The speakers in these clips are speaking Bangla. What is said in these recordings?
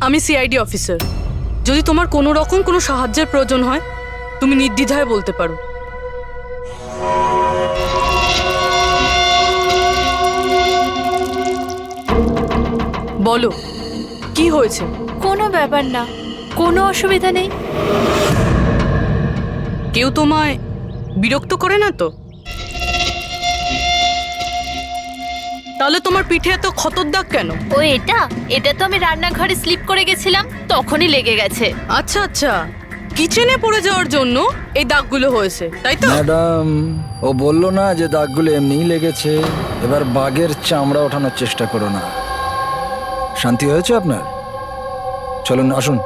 আমি সিআইডি অফিসার। যদি তোমার কোনো রকম কোনো সাহায্যের প্রয়োজন হয় তুমি নির্দ্বিধায় বলতে পারো। বলো কি হয়েছে? কোনো ব্যাপার না, কোনো অসুবিধা নেই। কেউ তোমায় বিরক্ত করে না তো? তাহলে তোমার পিঠে এত ক্ষতর দাগ কেন? ও এটা তো আমি রান্নাঘরে স্লিপ করে গেছিলাম, তখনই লেগে গেছে। আচ্ছা আচ্ছা, কিচেনে পড়ে যাওয়ার জন্য এই দাগগুলো হয়েছে, তাই তো? ম্যাডাম, ও বললো না যে দাগগুলো এমনিই লেগেছে। এবার বাঘের চামড়া ওঠানোর চেষ্টা করো না। শান্তি হয়েছে আপনার? চলুন আসুন।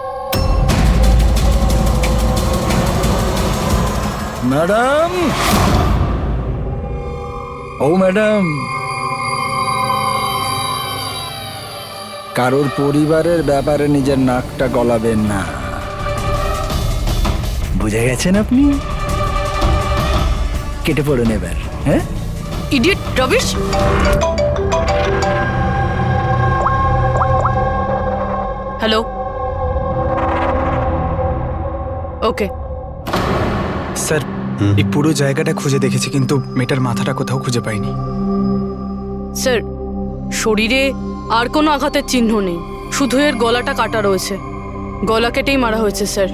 ম্যাডাম, ও ম্যাডাম, কারোর পরিবারের ব্যাপারে নিজের নাকটা গলাবেন না, বুঝে গেছেন আপনি? কেটে পড়ুন এবার। হ্যাঁ, idiot rubbish. Hello, okay sir, এই পুরো জায়গাটা খুঁজে দেখেছি কিন্তু মেয়েটার মাথাটা কোথাও খুঁজে পাইনি। স্যার, শরীরে আর কোনো আঘাতের চিহ্ন নেই, শুধু এর গলাটা কাটা রয়েছে। গলা কেটেই মারা হয়েছে স্যার।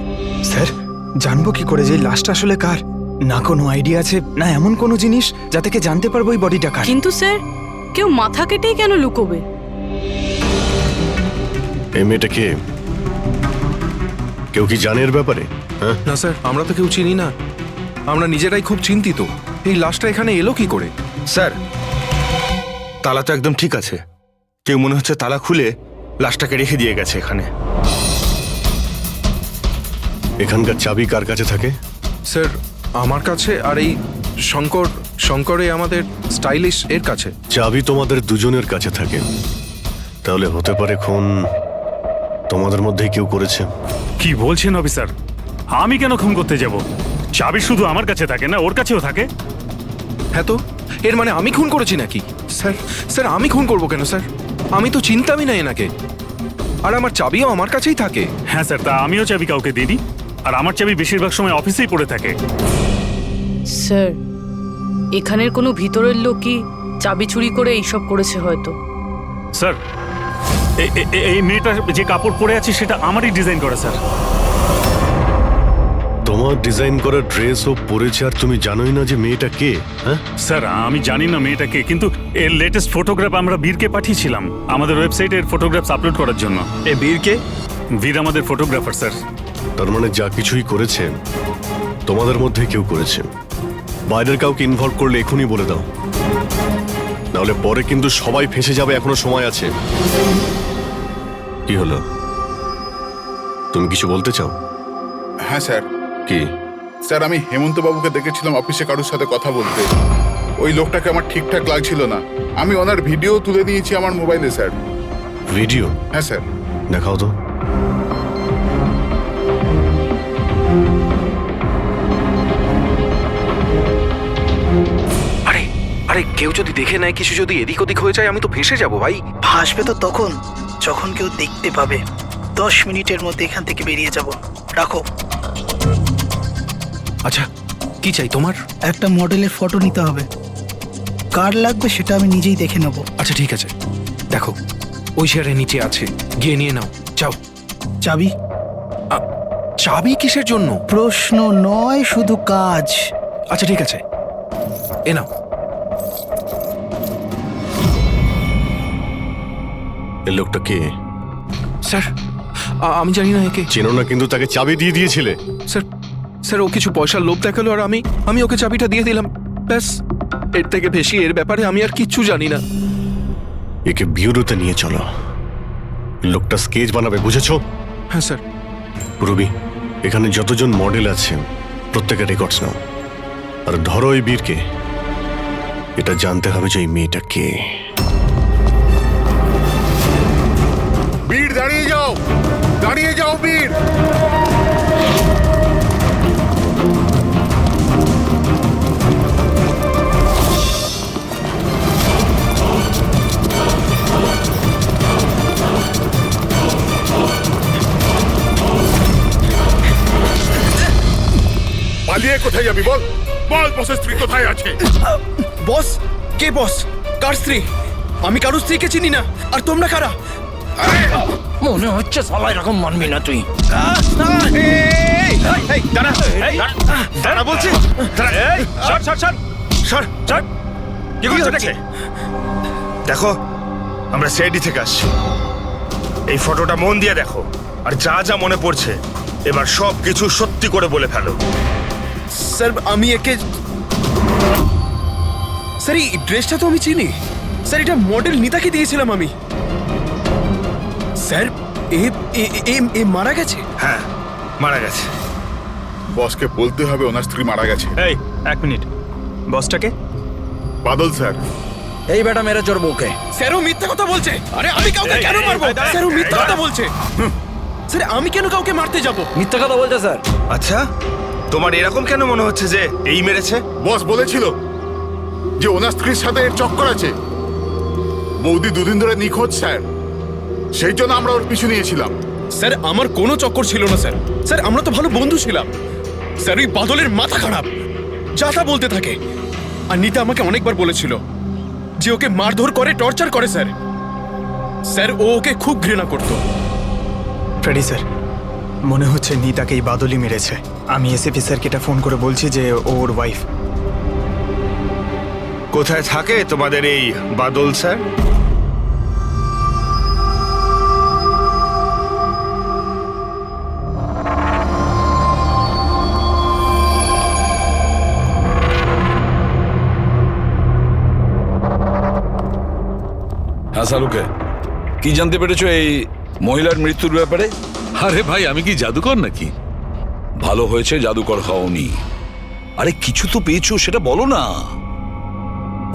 স্যার, জানবো কি করে যে লাশটা আসলে কার? না কোনো আইডিয়া আছে, না এমন কোনো জিনিস যা থেকে জানতে পারবো এই বডিটা কার। কিন্তু স্যার, কেউ মাথা কেটেই কেন লুকোবে? এই মেয়েটা কে? কেউ কি জানে এর ব্যাপারে? হ্যাঁ না স্যার, আমরা তো কেউ চিনি না। আমরা নিজেরাই খুব চিন্তিত। এই লাশটা এখানে এলো কি করে? স্যার, তালা তো একদম ঠিক আছে। কেউ মনে হচ্ছে তালা খুলে লাশটাকে রেখে দিয়ে গেছে এখানে। এখানকার চাবি কার কাছে থাকে? স্যার, আমার কাছে, আর এই শঙ্করে আমাদের স্টাইলিশ এর কাছে। চাবি তোমাদের দুজনের কাছে থাকে, তাহলে হতে পারে খুন তোমাদের মধ্যেই কেউ করেছে। কি বলছেন অফিসার? আমি কেন খুন করতে যাব? চাবি শুধু আমার কাছে থাকে না, ওর কাছেও থাকে। হ্যাঁ তো, এর মানে আমি খুন করেছি নাকি? স্যার স্যার, আমি খুন করবো কেন স্যার? আমি তো চিনতামই না এনাকে, আর আমার চাবিও আমার কাছেই থাকে। হ্যাঁ স্যার, তা আমিও চাবি কাউকে দিইনি, আর আমার চাবি বেশিরভাগ সময় অফিসেই পড়ে থাকে। স্যার, এখানের কোনো ভিতরের লোকই চাবি চুরি করে এইসব করেছে হয়তো। স্যার, এই মেয়েটা যে কাপড় পরে আছে সেটা আমারই ডিজাইন করা স্যার। তোমার ডিজাইন করা ড্রেস ও পরেছে, আর তুমি জানোই না যে মেয়েটা কে? হ্যাঁ স্যার, আমি জানি না মেয়েটাকে, কিন্তু এর লেটেস্ট ফটোগ্রাফ আমরা বীরকে পাঠিয়েছিলাম আমাদের ওয়েবসাইটে এর ফটোগ্রাফস আপলোড করার জন্য। এ বীরকে? বীর আমাদের ফটোগ্রাফার স্যার। তার মানে যা কিছুই করেছে তোমাদের মধ্যে কেউ করেছে। বাইরের কাউকে ইনভলভ করলে এখনই বলে দাও, নাহলে পরে কিন্তু সবাই ফেঁসে যাবে। এখনো সময় আছে। কি হলো, তুমি কিছু বলতে চাও? হ্যাঁ স্যার। কি? স্যার, আমি হেমন্ত বাবুকে দেখেছিলাম অফিসে কারোর সাথে কথা বলতে। ওই লোকটাকে আমার ঠিকঠাক লাগছিল না। আমি ওনার ভিডিও তুলে নিয়েছি আমার মোবাইলে স্যার। ভিডিও? হ্যাঁ স্যার। দেখাও তো। আরে আরে, কেউ যদি দেখে নেয়, কিছু যদি এদিক ওদিক হয়ে যায়, আমি তো ফেঁসে যাবো ভাই। ভাসবে তো তখন যখন কেউ দেখতে পাবে। 10 মিনিটের মধ্যে এখান থেকে বেরিয়ে যাব। রাখো। আচ্ছা, কি চাই তোমার? একটা মডেলের ফটো নিতে হবে। কার লাগবে সেটা আমি নিজেই দেখে নেব। আচ্ছা ঠিক আছে, দেখো ওই চেয়ারের নিচে আছে, গিয়ে নিয়ে নাও। যাও। চাবি? চাবি কিসের জন্য? প্রশ্ন নয়, শুধু কাজ। আচ্ছা ঠিক আছে, এ নাও। এই লোকটা কে? স্যার, আমি জানি না একে। চেনো না, কিন্তু তাকে চাবি দিয়ে দিয়েছিলে। স্যার স্যার, ও কিছু পয়সার লোভ দেখালো, আর আমি ওকে চাবিটা দিয়ে দিলাম, ব্যাস। এর থেকে বেশি এর ব্যাপারে আমি আর কিচ্ছু জানি না। একে বিউরোতে নিয়ে চলো, লোকটা স্কেচ বানাবে, বুঝেছো? হ্যাঁ স্যার। রবি, এখানে যতজন মডেল আছে প্রত্যেকের রেকর্ডস নাও, আর ধরো এই বীরকে। এটা জানতে হবে যে এই মেয়েটা কে। বীর, দাঁড়িয়ে যাও, দাঁড়িয়ে যাও বীর। নিয়ে কোথায় যাবি বল? বল বসের স্ত্রী কোথায় আছে? বস? কে বস? কার স্ত্রী? আমি কারোর স্ত্রীকে চিনি না। আর তোমরা কারা? মনে হচ্ছে সবাই এরকম মানবি না তুই। দাঁড়া বলছি। কি করছো এটাকে? দেখো, আমরা সিআইডি থেকে আসছি। এই ফটোটা মন দিয়ে দেখো, আর যা যা মনে পড়ছে এবার সব কিছু সত্যি করে বলে ফেলো। স্যার আমি একে, স্যার এই ড্রেসটা তো আমি চিনি। স্যার এটা মডেল নিতাকে দিয়েছিলাম আমি। স্যার এ মারা গেছে? হ্যাঁ, মারা গেছে। বসকে বলতে হবে ওনার স্ত্রী মারা গেছে। এই এক মিনিট, বসটাকে? বাদল স্যার। এই বেটা মেরে চোর বউকে। স্যার ও মিথ্যা কথা বলছে। আরে আমি কাউকে কেন মারবো? স্যার ও মিথ্যা কথা বলছে। স্যার আমি কেন কাউকে মারতে যাব? মিথ্যা কথা বলছে স্যার। আচ্ছা, তোমার এরকম কেন মনে হচ্ছে যে এই মেরেছে? বস বলেছিল যে ওনার স্ত্রীর সাথে এর চক্কর আছে। বৌদি দুদিন ধরে নিখোঁজ স্যার, সেই জন্য আমরা ওর পিছু নিয়েছিলাম। স্যার আমার কোনো চক্কর ছিল না স্যার। স্যার আমরা তো ভালো বন্ধু ছিলাম। স্যার ওই বাদলের মাথা খারাপ, যা তা বলতে থাকে। আর নিতা আমাকে অনেকবার বলেছিল যে ওকে মারধর করে, টর্চার করে স্যার। স্যার ও ওকে খুব ঘৃণা করত। ফ্রেডি স্যার, মনে হচ্ছে নিতাকে এই বাদলই মেরেছে। আমি এসএপি স্যারকে এটা ফোন করে বলছি যে ওর ওয়াইফ। কোথায় থাকে তোমাদের এই বাদল স্যার? হ্যাঁ সালুকে, কি জানতে পেরেছো এই মহিলার মৃত্যুর ব্যাপারে? আরে ভাই, আমি কি জাদুকর নাকি? ভালো হয়েছে জাদুকর হওনি। আরে কিছু তো পেয়েছো, সেটা বলো না।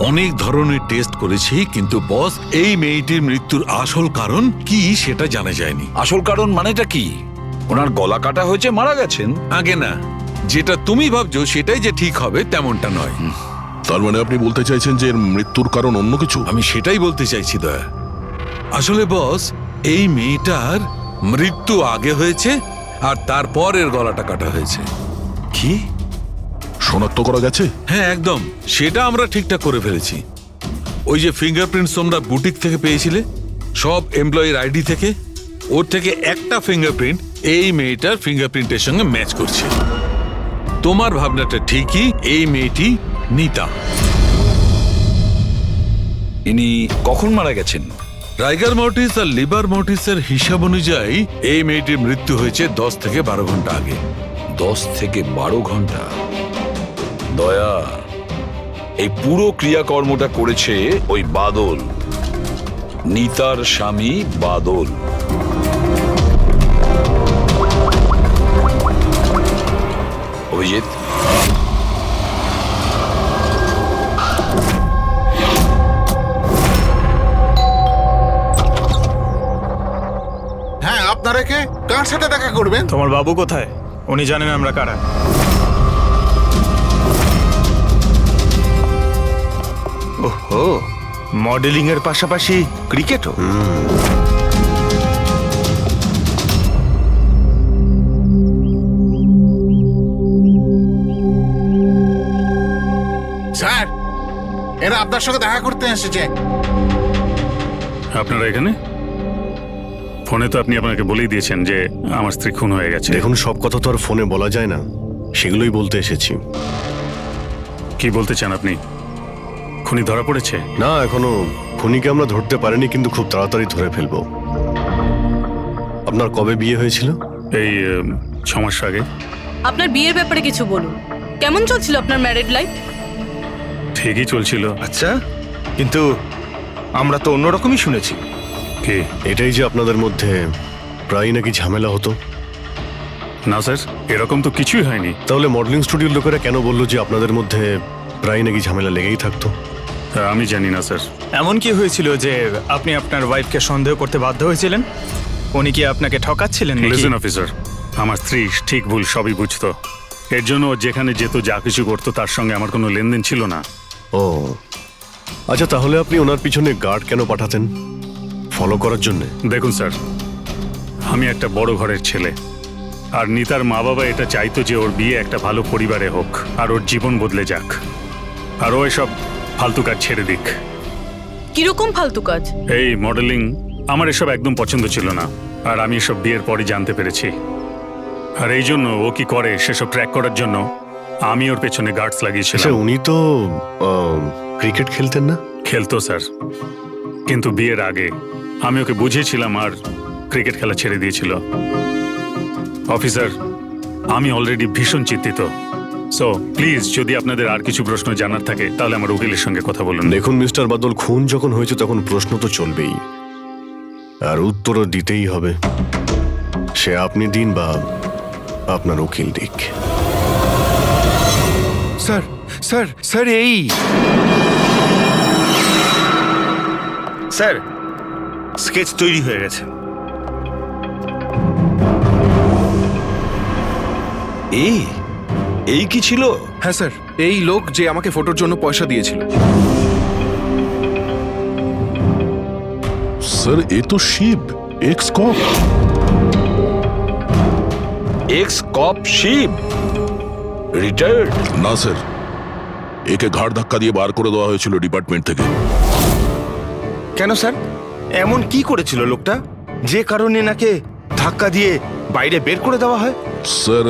অনেক ধরনের টেস্ট করেছি, কিন্তু বস এই মেয়েটির মৃত্যুর আসল কারণ কি সেটা জানা যায়নি। আসল কারণ মানেটা কি? ওনার গলা কাটা হয়েছে, মারা গেছেন? আগে না, যেটা তুমি ভাবছো সেটাই যে ঠিক হবে তেমনটা নয়। তার মানে আপনি বলতে চাইছেন যে এর মৃত্যুর কারণ অন্য কিছু? আমি সেটাই বলতে চাইছি দয়া। আসলে বস, এই মেয়েটার মৃত্যু আগে হয়েছে আর তারপর এর গলাটা কাটা হয়েছে। কি শনাক্ত করা গেছে? হ্যাঁ একদম, সেটা আমরা ঠিকঠাক করে ফেলেছি। ওই যে ফিঙ্গারপ্রিন্টস তোমরা বুটিক থেকে পেয়েছিলে, সব এমপ্লয়ির আইডি থেকে, ওর থেকে একটা ফিঙ্গারপ্রিন্ট এই মেয়েটার ফিঙ্গারপ্রিন্টের সঙ্গে ম্যাচ করছে। তোমার ভাবনাটা ঠিকই, এই মেয়েটি নিতা। ইনি কখন মারা গেছেন? রাইগার মর্টিস আর লিভার মর্টিসের হিসাব অনুযায়ী এই মেয়েটির মৃত্যু হয়েছে 10 থেকে 12 ঘন্টা আগে। 10 থেকে 12 ঘন্টা? দয়া, এই পুরো ক্রিয়াকর্মটা করেছে ওই বাদল, নিতার স্বামী বাদল। অভিজিৎ, হ্যাঁ, আপনারা কে? কার সাথে দেখা করবেন? তোমার বাবু কোথায়? উনি জানেন আমরা কারা। ওহো, মডেলিং এর পাশাপাশি ক্রিকেটও? স্যার, এরা আপনার সঙ্গে দেখা করতে এসেছে। আপনারা এখানে? ফোনে তো আপনি আপনাকে বলেই দিয়েছেন যে আমার স্ত্রী খুন হয়ে গেছে। দেখুন, সব কথা তো আর ফোনে বলা যায় না, সেগুলোই বলতে এসেছি। কি বলতে চান আপনি? খুনি ধরা পড়েছে? না, এখনো খুনিকে আমরা ধরতে পারিনি, কিন্তু খুব তাড়াতাড়ি ধরে ফেলবো। আপনার কবে বিয়ে হয়েছিল? এই 6 মাস আগে। আপনার বিয়ের ব্যাপারে কিছু বলুন। কেমন চলছিল আপনার ম্যারিড লাইফ? ঠিকই চলছিল। আচ্ছা, কিন্তু আমরা তো অন্যরকমই শুনেছি। কি? এটাই যে আপনাদের মধ্যে প্রায় নাকি ঝামেলা হতো? না স্যার, এরকম তো কিছুই হয়নি। তাহলে মডেলিং স্টুডিওর লোকেরা কেন বললো যে আপনাদের মধ্যে প্রায় নাকি ঝামেলা লেগেই থাকতো? আমি জানি না স্যার। এমন কি হয়েছিল যে আপনি আপনার ওয়াইফকে সন্দেহ করতে বাধ্য হয়েছিলেন? উনি কি আপনাকে ঠকাচ্ছিলেন নাকি? লিসেন অফিসার, আমার স্ত্রী ঠিক ভুল সবই বুঝতো। এর জন্য ও যেখানে যেত, যা কিছু করতো, তার সঙ্গে আমার কোনো লেনদেন ছিল না। ও আচ্ছা, তাহলে আপনি ওনার পিছনে গার্ড কেন পাঠাতেন? ফলো করার জন্য? দেখুন স্যার, আমি একটা বড় ঘরের ছেলে। আর নিতার মা বাবা এটা চাইতো যে ওর বিয়ে একটা ভালো পরিবারে হোক আর ওর জীবন বদলে যাক, আর ও এসব ফালতু কাজ ছেড়ে দিক। কিরকম ফালতু কাজ? এই মডেলিং, আমার এসব একদম পছন্দ ছিল না, আর আমি এসব বিয়ের পরই জানতে পেরেছি। আর এই জন্য ও কি করে সেসব ট্র্যাক করার জন্য আমি ওর পেছনে গার্ডস লাগিয়েছিলাম। উনি তো ক্রিকেট খেলতেন না? খেলতো স্যার, কিন্তু বিয়ের আগে আমি ওকে বুঝিয়েছিলাম আর ক্রিকেট খেলা ছেড়ে দিয়েছিল। অফিসার, আমি অলরেডি ভীষণ চিন্তিত। সো প্লিজ, যদি আপনাদের আর কিছু প্রশ্ন জানার থাকে তাহলে আমার উকিলের সঙ্গে কথা বলুন। দেখুন মিস্টার বাদল, খুন যখন হয়েছে তখন প্রশ্ন তো চলবেই, আর উত্তরও দিতেই হবে, সে আপনি দিন বা আপনার উকিল দিক। স্যার স্যার স্যার এই স্যার, স্কেচ তৈরি হয়ে গেছে। এই কি ছিল? হ্যাঁ স্যার, এই লোক যে আমাকে ফটোর জন্য পয়সা দিয়েছিল। স্যার, এ তো শিব, এক্স কপ। এক্স কপ শিব রিটায়ার্ড? না স্যার, একে ঘাড় ধাক্কা দিয়ে বার করে দেওয়া হয়েছিল ডিপার্টমেন্ট থেকে। কেন স্যার, এমন কি করেছিল লোকটা যে কারণে নাকে ধাক্কা দিয়ে বাইরে বের করে দেওয়া হয়? স্যার,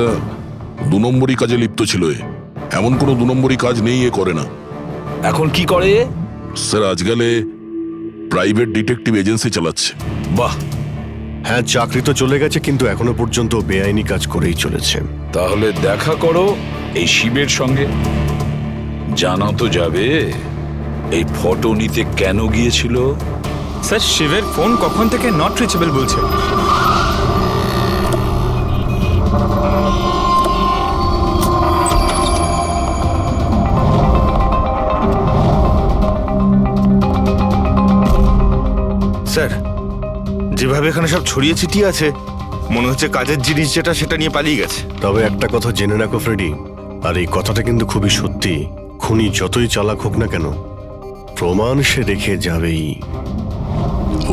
2 নম্বরই কাজে লিপ্ত ছিল এ। এমন কোনো 2 নম্বরই কাজ নেই এ করে না। এখন কি করে? স্যার, আজকালে প্রাইভেট ডিটেকটিভ এজেন্সি চালাচ্ছে। বাহ, হ্যাঁ, চাকরি তো চলে গেছে, কিন্তু এখনো পর্যন্ত বেআইনি কাজ করেই চলেছে। তাহলে দেখা করো এই শিবের সঙ্গে, জানা তো যাবে এই ফটো নিতে কেন গিয়েছিল। স্যার, শিবের ফোন কখন থেকে নট রিচেবল বলছে। স্যার, যেভাবে এখানে সব ছড়িয়ে ছিটিয়ে আছে, মনে হচ্ছে কাজের জিনিস যেটা সেটা নিয়ে পালিয়ে গেছে। তবে একটা কথা জেনে রাখো ফ্রেডি, আর এই কথাটা কিন্তু খুবই সত্যি, খুনি যতই চালাক হোক না কেন, প্রমাণ সে রেখে যাবেই।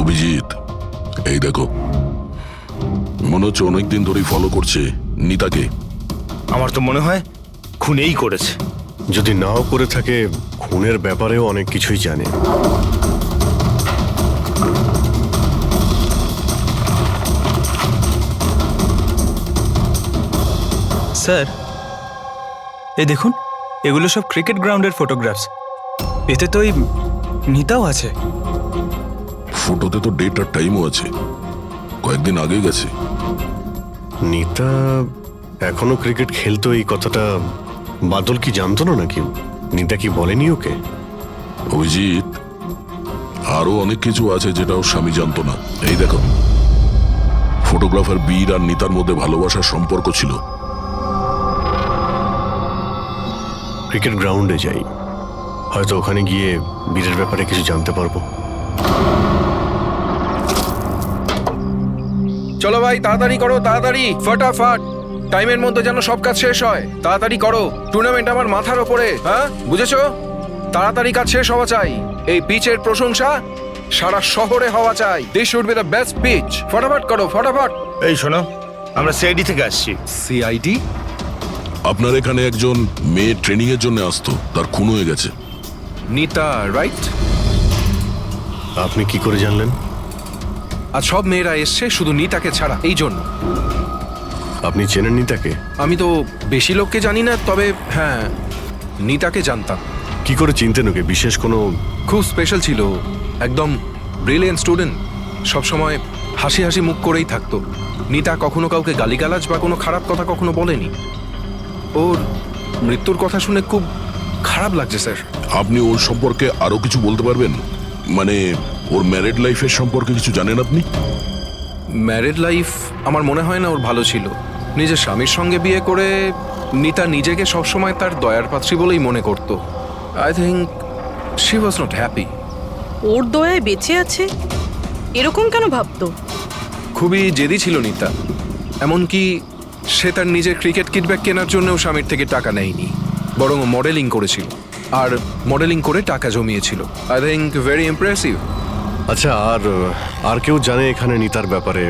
অভিজিৎ, এই দেখো, মনে হচ্ছে অনেকদিন ধরেই ফলো করছে নিতাকে। আমার তো মনে হয় খুনেই করেছে। যদি নাও করে থাকে, খুনের ব্যাপারেও অনেক কিছুই জানে। স্যার, এই দেখুন, এগুলো সব ক্রিকেট গ্রাউন্ডের ফটোগ্রাফস। এতে তো এই নিতাও আছে। ফটোতে তো ডেট আর টাইমও আছে, কয়েকদিন আগে গেছে। নিতা এখনো ক্রিকেট খেলতো, এই কথাটা বাদল কি জানতো না নাকি? নিতা কি বলেনি ওকে? অভিজিৎ, আরো অনেক কিছু আছে যেটা ওর স্বামী জানতো না। এই দেখো, ফটোগ্রাফার বীর আর নিতার মধ্যে ভালোবাসার সম্পর্ক ছিল। ক্রিকেট গ্রাউন্ডে যাই, হয়তো ওখানে গিয়ে বীরের ব্যাপারে কিছু জানতে পারবো। চলো ভাই, তাড়াতাড়ি করো, তাড়াতাড়ি, ফটাফট, টাইমের মধ্যে যেন সব কাজ শেষ হয়। তাড়াতাড়ি করো, টুর্নামেন্ট আমার মাথার ওপরে, হ্যাঁ বুঝেছো? তাড়াতাড়ি কাজ শেষ হওয়া চাই। এই পিচের প্রশংসা সারা শহরে হওয়া চাই। This should be the best pitch. ফটাফট করো, ফটাফট। এই শোনো, আমরা সিআইডি থেকে আসছি। সিআইডি? আপনার এখানে একজন মেয়ে ট্রেনিং এর জন্য আসতো, তার খুন হয়ে গেছে। নিতা, রাইট? আপনি কি করে জানলেন? আর সব মেয়েরা এসছে শুধু নিতাকে ছাড়া, এই জন্য। আপনি চেনেন নিতাকে? আমি তো বেশি লোককে জানি না, তবে হ্যাঁ, নিতাকে জানতাম। কি করে চিনতেন ওকে? বিশেষ কোনো? খুব স্পেশাল ছিল, একদম ব্রিলিয়েন্ট স্টুডেন্ট, সবসময় হাসি হাসি মুখ করেই থাকতো। নিতা কখনো কাউকে গালিগালাজ বা কোনো খারাপ কথা কখনো বলেনি। ওর মৃত্যুর কথা শুনে খুব খারাপ লাগছে স্যার। আপনি ওর সম্পর্কে আরো কিছু বলতে পারবেন? মানে ওর ম্যারিড লাইফের সম্পর্কে কিছু জানেন আপনি? ম্যারিড লাইফ আমার মনে হয় না ওর ভালো ছিল। নিজের স্বামীর সঙ্গে বিয়ে করে নিতা নিজেকে সবসময় তার দয়ার পাত্রী বলেই মনে করত। I think she was not happy. ওর দয়ায় বেঁচে আছে এরকম কেন ভাবতো? খুবই জেদি ছিল নিতা, এমনকি সে তার নিজের ক্রিকেট কিট ব্যাগ কেনার জন্যও স্বামীর থেকে টাকা নেয়নি, বরং মডেলিং করেছিল আর মডেলিং করে টাকা জমিয়েছিল। I think very impressive. আচ্ছা, আর কেউ জানে এখানে নিতার ব্যাপারে?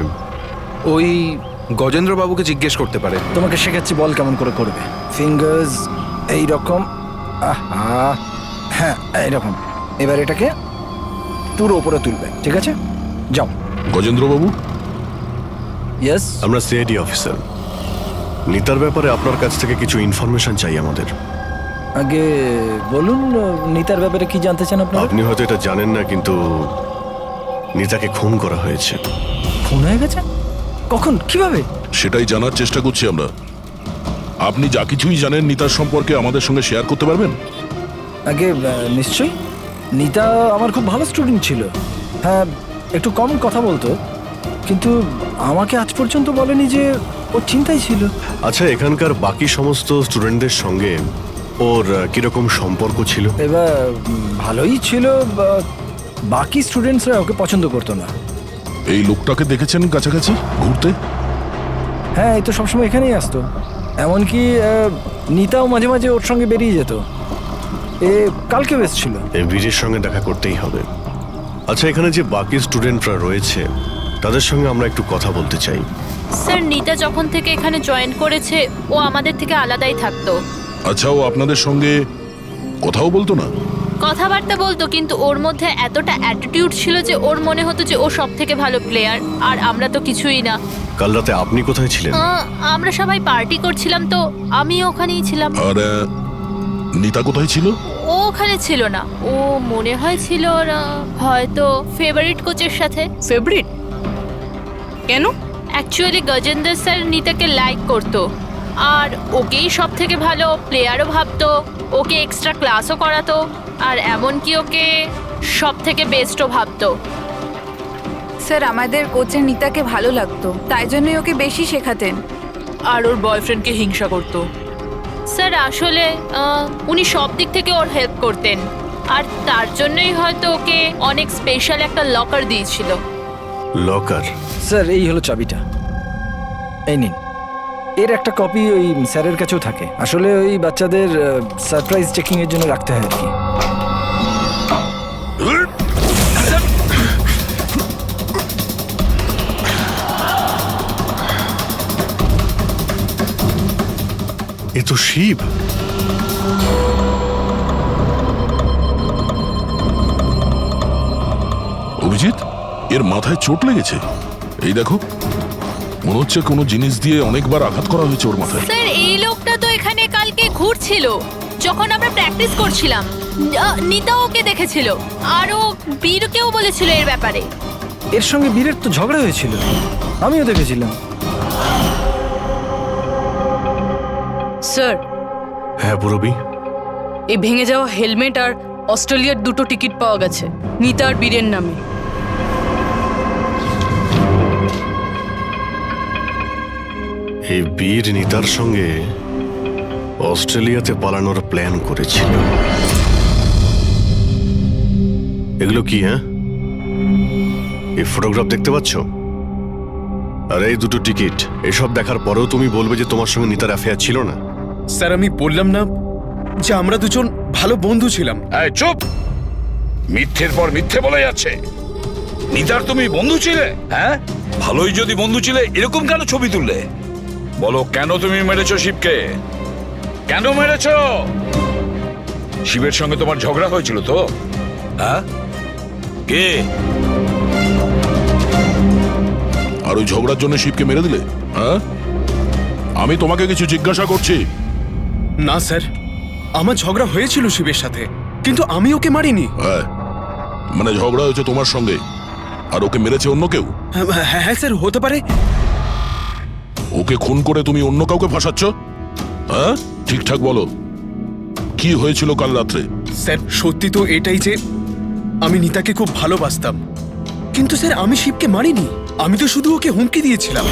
ওই গজেন্দ্র বাবুকে জিজ্ঞেস করতে পারে। তোমাকে শেখাচ্ছি বল কেমন করে করবে। ফিঙ্গার্স এই রকম, আহা, হ্যাঁ এইরকম। এবার এটাকে পুরো উপরে তুলবে, ঠিক আছে? যাও। গজেন্দ্রবাবু, ইয়েস। আমরা সিআইডি অফিসার। নিতার ব্যাপারে আপনার কাছ থেকে কিছু ইনফরমেশন চাই আমাদের। আগে বলুন, নিতার ব্যাপারে কি জানতে চান আপনারা? আপনি হয়তো এটা জানেন না, কিন্তু নিতাকে খুন করা হয়েছে। খুন হয়ে গেছে? কখন, কিভাবে? সেটাই জানার চেষ্টা করছি আমরা। আপনি যা কিছুই জানেন নিতার সম্পর্কে আমাদের সঙ্গে শেয়ার করতে পারবেন? আগে নিশ্চয়ই। নিতা আমার খুব ভালো স্টুডেন্ট ছিল। হ্যাঁ, একটু কম কথা বলতো, কিন্তু আমাকে আজ পর্যন্ত বলেনি যে ও চিন্তায় ছিল। আচ্ছা, এখানকার বাকি সমস্ত স্টুডেন্টদের সঙ্গে ওর কিরকম সম্পর্ক ছিল? এবার ভালোই ছিল, বাকি স্টুডেন্টসরা ওকে পছন্দ করতো না। এই লোকটাকে দেখেছেন কাছাকাছি ঘুরতে? হ্যাঁ, এই তো সবসময় এখানেই আসতো। এমনকি নিতাও মাঝে মাঝে ওর সঙ্গে বেরিয়ে যেত। এ কালকেও এসেছিল। এই বীরের সঙ্গে দেখা করতেই হবে। আচ্ছা, এখানে যে বাকি স্টুডেন্টরা রয়েছে তাদের সঙ্গে আমরা একটু কথা বলতে চাই। স্যার, নিতা যখন থেকে এখানে জয়েন করেছে ও আমাদের থেকে আলাদাই থাকতো। আচ্ছা, ও আপনাদের সঙ্গে কথাও বলতো না? কথাবার্তা বলতো, কিন্তু ওর মধ্যে এতটা অ্যাটিটিউড ছিল যে ওর মনে হতো যে ও সব থেকে ভালো প্লেয়ার, আর আমরা তো কিছুই না। কাল রাতে আপনি কোথায় ছিলেন? আমরা সবাই পার্টি করছিলাম, তো আমি ওখানেই ছিলাম। আর নিতা কোথায় ছিল? ও ওখানে ছিল না। ও মনে হয় ছিল হয়তো ফেভারিট কোচের সাথে। ফেভারিট? কেন? অ্যাকচুয়ালি গজেন্দ্র স্যার নিতাকে লাইক করতো, আর ওকেই সব থেকে ভালো প্লেয়ারও ভাবতো, ওকে এক্সট্রা ক্লাসও করাতো, আর এমনকি ওকে সব থেকে বেস্টও ভাবতো। স্যার, আমাদের কোচের নিতাকে ভালো লাগতো, তাই জন্যই ওকে বেশি শেখাতেন। আর ওর বয়ফ্রেন্ডকে হিংসা করতো। স্যার, আসলে উনি সব দিক থেকে ওর হেল্প করতেন, আর তার জন্যই হয়তো ওকে অনেক স্পেশাল একটা লকার দিয়েছিল। লকার? স্যার, এই হলো চাবিটা, এই নিন। এর একটা কপি ওই স্যারের কাছেও থাকে। আসলে ওই বাচ্চাদের সারপ্রাইজ চেকিং এর জন্য রাখতে হয় আর কি। এ তো শিব। অভিজিৎ, এর মাথায় চোট লেগেছে। এই দেখো, মনে হচ্ছে কোনো জিনিস দিয়ে অনেকবার আঘাত করা হয়েছে ওর মাথায়। স্যার, এই লোকটা তো এখানে কালকে ঘুরছিল যখন আমরা প্র্যাকটিস করছিলাম। নিতা ওকে দেখেছিল, আর ও বীরকেও বলেছিল এর ব্যাপারে। এর সঙ্গে বীরের তো ঝগড়া হয়েছিল, আমিও দেখেছিলাম। স্যার। হ্যাঁ পুরবি? এই ভেঙে যাওয়া হেলমেট আর অস্ট্রেলিয়ার 2টো টিকিট পাওয়া গেছে নিতা আর বীরের নামে। এই বীর নিতার সঙ্গে অস্ট্রেলিয়াতে পালানোর প্ল্যান করেছিল। এগুলো কি? হ্যাঁ, এই ফটোগ্রাফ দেখতে পাচ্ছ, আর এই 2টো টিকিট। এসব দেখার পরেও তুমি বলবে যে তোমার সঙ্গে নিতার অ্যাফেয়ার ছিল না? স্যার, আমি বললাম না যে আমরা দুজন ভালো বন্ধু ছিলাম? চুপ! মিথ্যের পর মিথ্যে বলে যাচ্ছে। নিতার তুমি বন্ধু ছিলে? হ্যাঁ, ভালোই যদি বন্ধু ছিলে এরকম কেন ছবি তুললে? বলো, কেন তুমি মেরেছো শিবকে? কেন মেরেছো? শিবের সঙ্গে তোমার ঝগড়া হয়েছিল তো? হ্যাঁ, কে? আর ওই ঝগড়ার জন্য শিবকে মেরে দিলে? হ্যাঁ, আমি তোমাকে কিছু জিজ্ঞাসা করছি। না স্যার, আমার ঝগড়া হয়েছিল শিবের সাথে, কিন্তু আমি ওকে মারিনি। হ্যাঁ, মানে ঝগড়া হয়েছে তোমার সঙ্গে, আর ওকে মেরেছে অন্য কেউ? হ্যাঁ স্যার, হতে পারে। ওকে খুন করে তুমি অন্য কাউকে ফাঁসাচ্ছ? হ্যাঁ, ঠিকঠাক বলো, কি হয়েছিল কাল রাত্রে? স্যার, সত্যি তো এটাই যে আমি নিতাকে খুব ভালোবাসতাম, কিন্তু স্যার আমি শিবকে মারিনি। আমি তো শুধু ওকে হুমকি দিয়েছিলাম।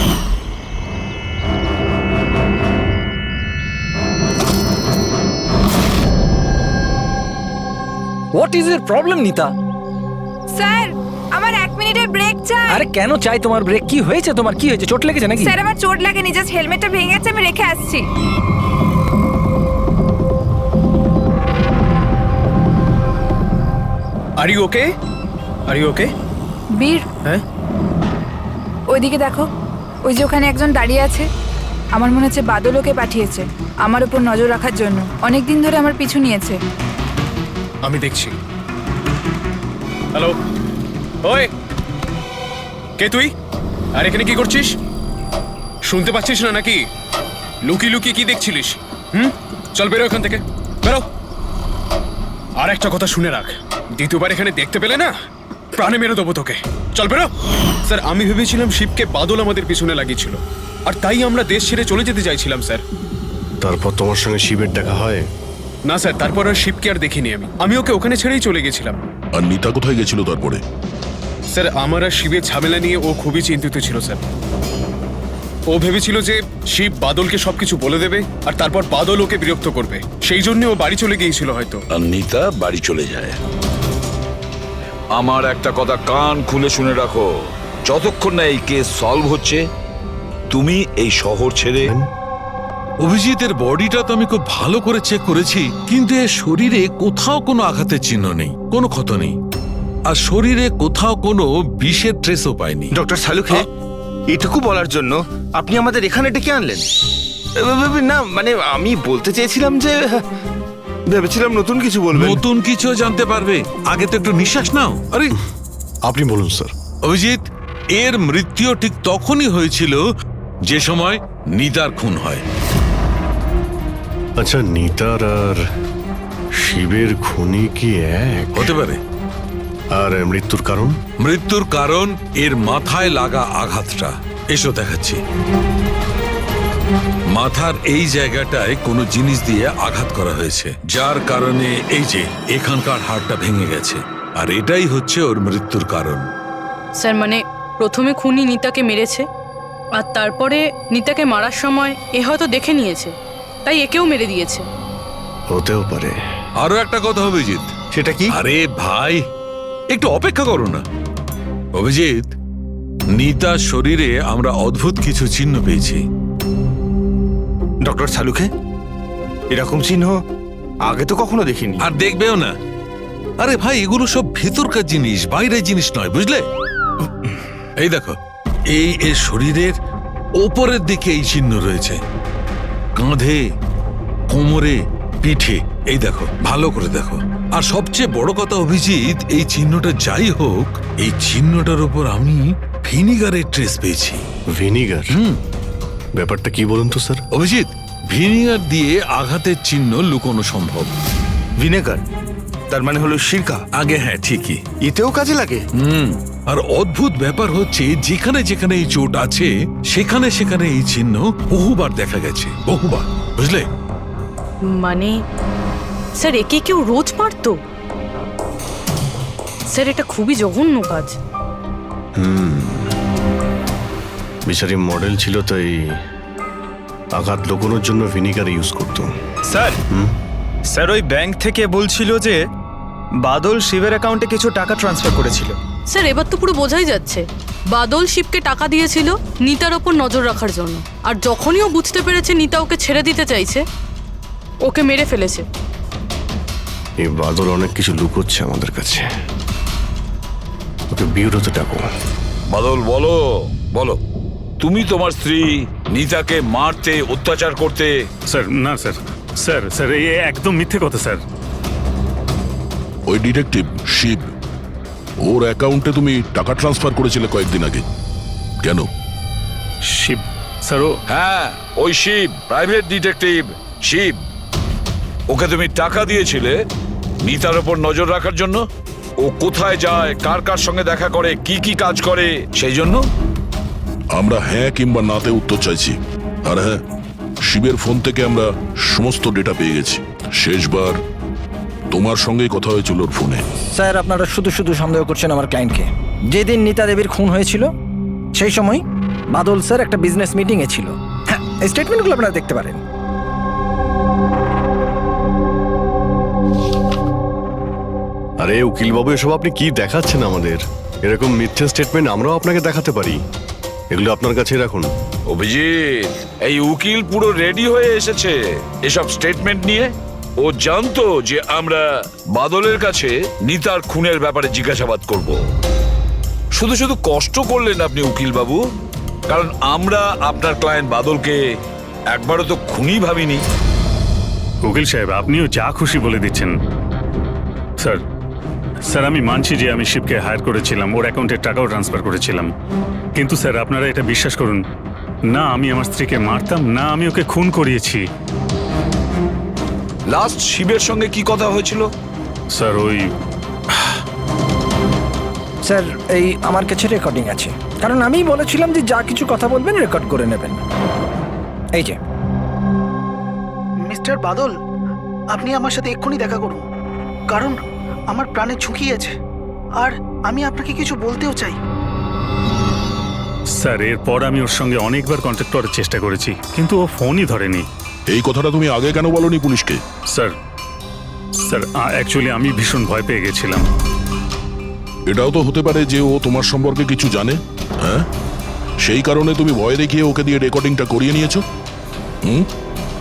What is your problem Nita? Sir, আমার 1 মিনিটের ব্রেক চাই। আরে কেন চাই তোমার ব্রেক? কি হয়েছে তোমার? কি হয়েছে? চোট লেগেছে নাকি? স্যার, আমার চোট লাগেনি, জাস্ট হেলমেটটা ভেঙে গেছে, আমি রেখে আসছি। Are you okay? Are you okay? Bir, হ্যাঁ, ওইদিকে দেখো। ওই যে ওখানে একজন দাঁড়িয়ে আছে, আমার মনে হচ্ছে বাদল ওকে পাঠিয়েছে আমার উপর নজর রাখার জন্য। অনেক দিন ধরে আমার পিছু নিয়েছে। আমি দেখছি। হ্যালো, ওই কে তুই? আর এখানে কি করছিস? শুনতে পাচ্ছিস না নাকি? লুকিয়ে লুকিয়ে কি দেখছিলিস? চল বেরো এখান থেকে, বেরো। আর একটা কথা শুনে রাখ, দ্বিতীয়বার এখানে দেখতে পেলে না প্রাণে মেরে দেবো তোকে। চল বেরো। স্যার, আমি ভেবেছিলাম শিবকে বাদল আমাদের পিছনে লাগিয়েছিল, আর তাই আমরা দেশ ছেড়ে চলে যেতে চাইছিলাম স্যার। তারপর তোমার সঙ্গে শিবের দেখা হয়? না স্যার, তারপর আর শিবকে আর দেখিনি আমি ওকে ওখানে ছেড়েই চলে গেছিলাম। আর নিতা কোথায় গেছিল তারপরে? স্যার, আমার আর শিবের ঝামেলা নিয়ে ও খুবই চিন্তিত ছিল স্যার। ও ভেবেছিল যে শিব বাদলকে সবকিছু বলে দেবে, আর তারপর বাদল ওকে বিরক্ত করবে, সেই জন্য ও বাড়ি চলে গিয়েছিল হয়তো। আর নিতা বাড়ি চলে যায়। আমার একটা কথা কান খুলে শুনে রাখো, যতক্ষণ না এই কেস সলভ হচ্ছে তুমি এই শহর ছেড়ে। অভিজিতের বডিটা তো আমি খুব ভালো করে চেক করেছি, কিন্তু এর শরীরে কোথাও কোনো আঘাতের চিহ্ন নেই, কোনো ক্ষত নেই, আর শরীরে কোথাও কোনো বিষের ট্রেসও পাইনি। ডক্টর সালুখে, এটুকু বলার জন্য আপনি আমাদের এখানে ডেকে আনলেন? না মানে আমি বলতে চেয়েছিলাম যে ভেবেছিলাম নতুন কিছু বলবেন। নতুন কিছু জানতে পারবে, আগে তো একটু নিঃশ্বাস নাও। আরে আপনি বলুন স্যার। অভিজিৎ, এর মৃত্যু ঠিক তখনই হয়েছিল যে সময় নিতার খুন হয়। আচ্ছা, নিতার আর শিবের খুনি কি এক হতে পারে? আর মৃত্যুর কারণ? মৃত্যুর কারণ এর মাথায় লাগা আঘাতটা। এসো দেখাচ্ছি। মাথার এই জায়গাটায় কোনো জিনিস দিয়ে আঘাত করা হয়েছে, যার কারণে এই যে এখানকার হাড়টা ভেঙে গেছে, আর এটাই হচ্ছে ওর মৃত্যুর কারণ। স্যার, মানে প্রথমে খুনি নিতাকে মেরেছে, আর তারপরে নিতাকে মারার সময় এ হয়তো দেখে নিয়েছে, তাই একেও মেরে দিয়েছে। হতেও পারে। আরো একটা কথা অভিজিৎ। সেটা কি? আরে ভাই, একটু অপেক্ষা করো না। অভিজিৎ, নিতার শরীরে আমরা অদ্ভুত কিছু চিহ্ন পেয়েছি। ডক্টর সালুখে, এরকম চিহ্ন আগে তো কখনো দেখিনি। আর দেখবেও না। আরে ভাই, এগুলো সব ভেতরকার জিনিস, বাইরের জিনিস নয়, বুঝলে? এই দেখো, এই এর শরীরের ওপরের দিকে এই চিহ্ন রয়েছে, কাঁধে, কোমরে, পিঠে। এই দেখো, ভালো করে দেখো। আর সবচেয়ে বড় কথা অভিজিৎ, এই চিহ্নটা যাই হোক, এই চিহ্নটার উপর আমি ভিনিগারের ট্রেস পেয়েছি। ভিনিগার? ব্যাপারটা কি বলুন তো স্যার। অভিজিৎ, ভিনিগার দিয়ে আঘাতের চিহ্ন লুকোনো সম্ভব। ভিনেগার তার মানে হলো সিরকা? আগে হ্যাঁ, ঠিকই। এতেও কাজে লাগে? আর অদ্ভুত ব্যাপার হচ্ছে, যেখানে যেখানে এই চোট আছে সেখানে সেখানে এই চিহ্ন বহুবার দেখা গেছে, বহুবার, বুঝলে? মানে স্যার, একে কেউ রোজ মারতো? স্যার, এটা খুবই জঘন্য কাজ। বিচারি মডেল ছিল, তাই আঘাত লুকোনোর জন্য ভিনিগার ইউজ করতো। স্যার, স্যার ওই ব্যাংক থেকে বলছিল যে বাদল শিবের অ্যাকাউন্টে কিছু টাকা ট্রান্সফার করেছিল। স্যার, এবার তো পুরো বোঝাই যাচ্ছে বাদল শিবকে টাকা দিয়েছিল নিতার ওপর নজর রাখার জন্য, আর যখনই ও বুঝতে পেরেছে নিতা ওকে ছেড়ে দিতে চাইছে, ওকে মেরে ফেলেছে। এই বাদল অনেক কিছু লুকোচ্ছে আমাদের কাছে। ওকে বিউরোতে ডাকো। বাদল, বলো বলো, তুমি তোমার স্ত্রী নিতাকে মারতে, অত্যাচার করতে। স্যার না স্যার, স্যার স্যার এই একদম মিথ্যে কথা স্যার। ওই ডিটেকটিভ শিব, ওর অ্যাকাউন্টে তুমি টাকা ট্রান্সফার করেছিলে কয়েকদিন আগে, কেন? শিব স্যার? ও হ্যাঁ, ওই শিব, প্রাইভেট ডিটেকটিভ শিব। ওকে তুমি টাকা দিয়েছিলে নিতার ওপর নজর রাখার জন্য। ও কোথায় যায়, কার কার সঙ্গে দেখা করে, কি কি কাজ করে, সেই জন্য। আমরা হ্যাঁ কিংবা নাতে উত্তর চাইছি। আর হ্যাঁ, শিবের ফোন থেকে আমরা সমস্ত ডেটা পেয়ে গেছি। শেষবার তোমার সঙ্গেই কথা হয়েছিল ওর ফোনে। স্যার, আপনারা শুধু শুধু সন্দেহ করছেন আমার ক্লায়েন্টকে। যেদিন নিতা দেবীর খুন হয়েছিল সেই সময় বাদল স্যার একটা বিজনেস মিটিংয়ে ছিল। হ্যাঁ, এই স্টেটমেন্টগুলো আপনারা দেখতে পারেন। আরে উকিলবাবু, এসব আপনি কি দেখাচ্ছেন আমাদের? এরকম মিথ্যে স্টেটমেন্ট আমরাও আপনাকে দেখাতে পারি, এগুলো আপনার কাছে রাখুন। অভিজিৎ, এই উকিল পুরো রেডি হয়ে এসেছে এসব স্টেটমেন্ট নিয়ে। ও জানতো যে আমরা বাদলের কাছে নিতার খুনের ব্যাপারে জিজ্ঞাসাবাদ করব। শুধু শুধু কষ্ট করলেন আপনি উকিল বাবু। কারণ আমরা আপনার ক্লায়েন্ট বাদলকে একবারও তো খুনি ভাবিনি। উকিল সাহেব, আপনিও যা খুশি বলে দিচ্ছেন। স্যার স্যার আমি মানছি যে আমি শিবকে হায়ার করেছিলাম, ওর অ্যাকাউন্টে টাকাও ট্রান্সফার করেছিলাম, কিন্তু স্যার আপনারা এটা বিশ্বাস করুন, না আমি আমার স্ত্রীকে মারতাম, না আমি ওকে খুন করিয়েছি। লাস্ট শিবের সঙ্গে কি কথা হয়েছিল? স্যার ওই স্যার এই আমার কাছে রেকর্ডিং আছে, কারণ আমি বলেছিলাম যে যা কিছু কথা বলবেন রেকর্ড করে নেবেন। এই যে মিস্টার বাদল, আপনি আমার সাথে এক্ষুনি দেখা করুন, কারণ আমার প্রাণে ঝুঁকি আছে আর আমি আপনাকে কিছু বলতেও চাই। স্যার এরপর আমি ওর সঙ্গে অনেকবার কন্ট্যাক্ট করার চেষ্টা করেছি, কিন্তু ও ফোনই ধরেনি। এই কথাটা তুমি আগে কেন বলনি পুলিশকে? স্যার স্যার অ্যাকচুয়ালি আমি ভীষণ ভয় পেয়ে গেছিলাম। এটাও তো হতে পারে যে ও তোমার সম্পর্কে কিছু জানে, হ্যাঁ? সেই কারণে তুমি ভয় দেখিয়ে ওকে দিয়ে রেকর্ডিংটা করিয়ে নিয়েছো।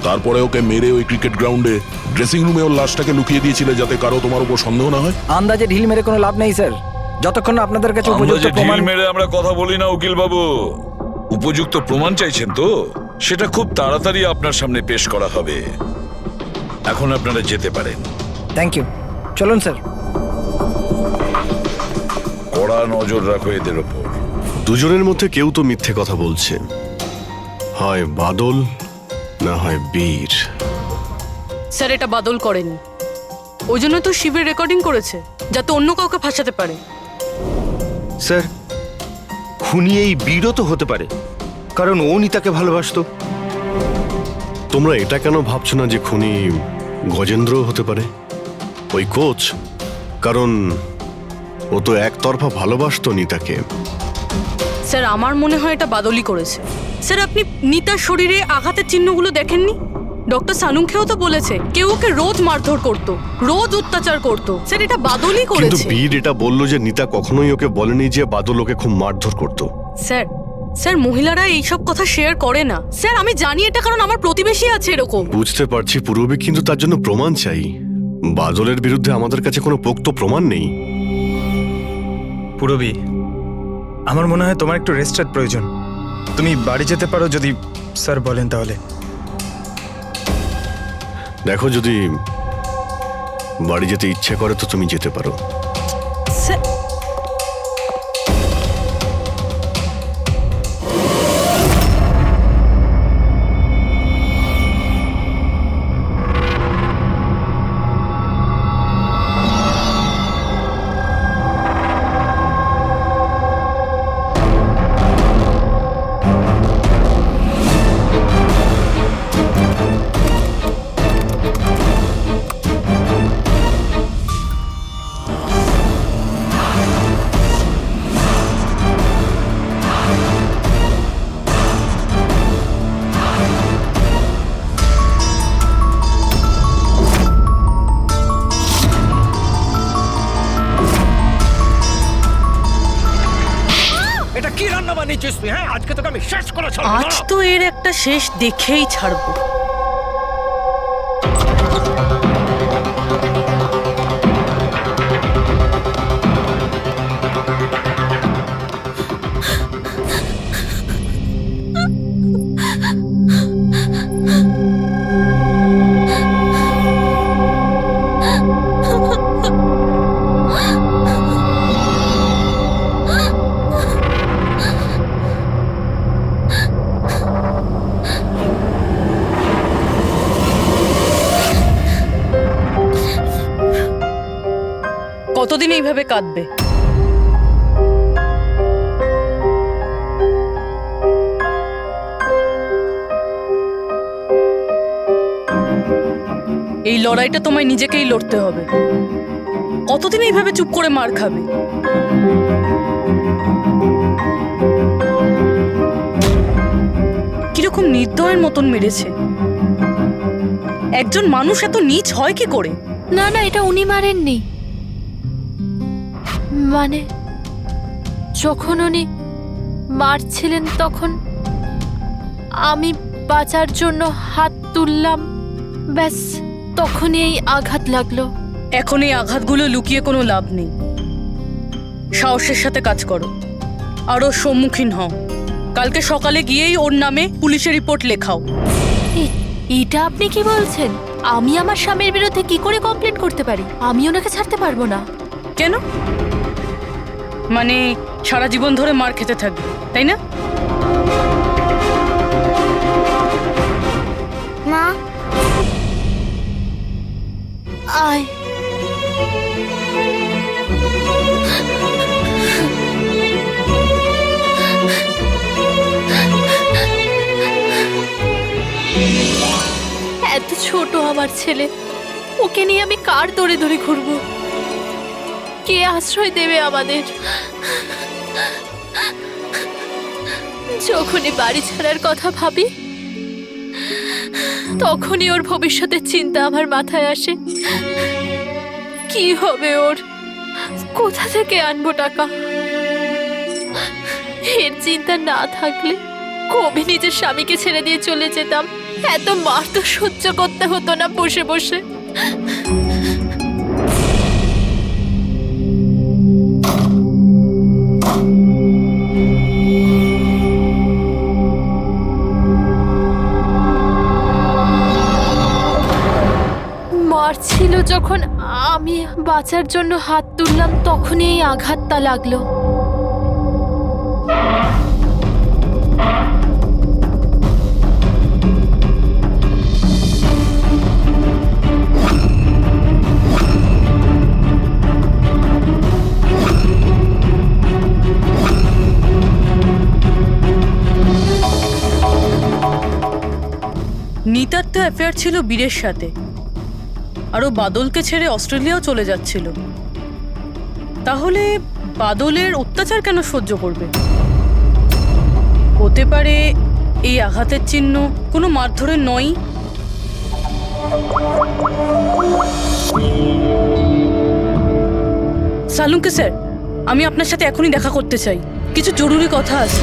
তারপরে ওকে মেরে ওই ক্রিকেট গ্রাউন্ডে ড্রেসিং রুমে ওর লাশটাকে লুকিয়ে দিয়েছিলে যাতে কারো তোমার উপর সন্দেহ না হয়। আন্দাজে ঢিল মেরে কোনো লাভ নেই স্যার, যতক্ষণ না আপনাদের কাছে উপযুক্ত প্রমাণ। ঢিল মেরে আমরা কথা বলি না উকিল বাবু, উপযুক্ত প্রমাণ চাইছেন তো সেটা খুব তাড়াতাড়ি আপনার সামনে পেশ করা হবে। এখন আপনারা যেতে পারেন। থ্যাংক ইউ, চলুন স্যার। কড়া নজর রাখো এদের ওপর। দুজনের মধ্যে কেউ তো মিথ্যে কথা বলছে, হয় বাদল না হয় বীর। স্যার এটা বাদল করেনি, ওই জন্য তো শিবের রেকর্ডিং করেছে যাতে অন্য কাউকে ফাঁসাতে পারে। স্যার খুনি এই বীরও তো হতে পারে, কারণ ও নিতাকে ভালোবাসতো। তোমরা এটা কেন ভাবছো না যে খুনি গজেন্দ্র হতে পারে, ওই কোচ? কারণ ও তো একতরফা ভালোবাসতো নিতাকে। স্যার আমার মনে হয় এটা বাদলই করেছে। স্যার আপনি নিতার শরীরে আঘাতের চিহ্নগুলো দেখেননি? ডক্টর সানুংখেও তো বলেছে কেউ ওকে রোজ মারধর করতো, রোজ অত্যাচার করতো। স্যার এটা বাদলই কিন্তু করেছে। বীর এটা বললো যে নিতা কখনোই ওকে বলেনি যে বাদল ওকে খুব মারধর করতো। স্যার স্যার মহিলারা এইসব কথা শেয়ার করে না। স্যার আমি জানি এটা, কারণ আমার প্রতিবেশী আছে এরকম। বুঝতে পারছি পূর্ববী, কিন্তু তার জন্য প্রমাণ চাই। বাদলের বিরুদ্ধে আমাদের কাছে কোনো পোক্ত প্রমাণ নেই। পুরবী, আমার মনে হয় তোমার একটু রেস্টের প্রয়োজন। তুমি বাড়ি যেতে পারো যদি স্যার বলেন তাহলে। দেখো, যদি বাড়ি যেতে ইচ্ছে করে তো তুমি যেতে পারো। আজ তো এর একটা শেষ দেখেই ছাড়বো। কতদিন এইভাবে কাঁদবে? এই লড়াইটা তোমায় নিজেকেই লড়তে হবে। কতদিন এইভাবে চুপ করে মার খাবে? কিরকম নির্দয়ের মতন মেরেছে। একজন মানুষ এত নীচ হয় কি করে? না না, এটা উনি মারেননি। মানে যখন উনি মারছিলেন তখন আমি বাঁচার জন্য হাত তুললাম, ব্যাস তখনই এই আঘাত লাগলো। এখন এই আঘাতগুলো লুকিয়ে কোনো লাভ নেই। সাহসের সাথে কাজ করো, আরো সম্মুখীন হও। কালকে সকালে গিয়েই ওর নামে পুলিশে রিপোর্ট লেখাও। এটা আপনি কি বলছেন? আমি আমার স্বামীর বিরুদ্ধে কি করে কমপ্লেন করতে পারি? আমি ওনাকে ছাড়তে পারবো না। কেন? মানে সারা জীবন ধরে মার খেতে থাকবে, তাই না? মা আয়। এত ছোট আমার ছেলে, ওকে নিয়ে আমি কার দৌড়ে দৌড়ে ঘুরবো? কে আশ্রয় দেবে আমাদের? যখনই বাড়ি ছাড়ার কথা ভাবি তখনই ওর ভবিষ্যতের চিন্তা আমার মাথায় আসে। কি হবে ওর? কোথা থেকে আনবো টাকা? এর চিন্তা না থাকলে কবে নিজের স্বামীকে ছেড়ে দিয়ে চলে যেতাম। এত মার তো সহ্য করতে হতো না বসে বসে। মারছিল যখন আমি বাঁচার জন্য হাত তুললাম, তখনই এই আঘাতটা লাগলো। নিতার তো অ্যাফেয়ার ছিল বীরের সাথে, আর ও বাদলকে ছেড়ে অস্ট্রেলিয়াও চলে যাচ্ছিল। তাহলে বাদলের অত্যাচার কেন সহ্য করবে? হতে পারে এই আঘাতের চিহ্ন কোনো মারধরের নয়। সালুঙ্কে স্যার, আমি আপনার সাথে এখনই দেখা করতে চাই, কিছু জরুরি কথা আছে।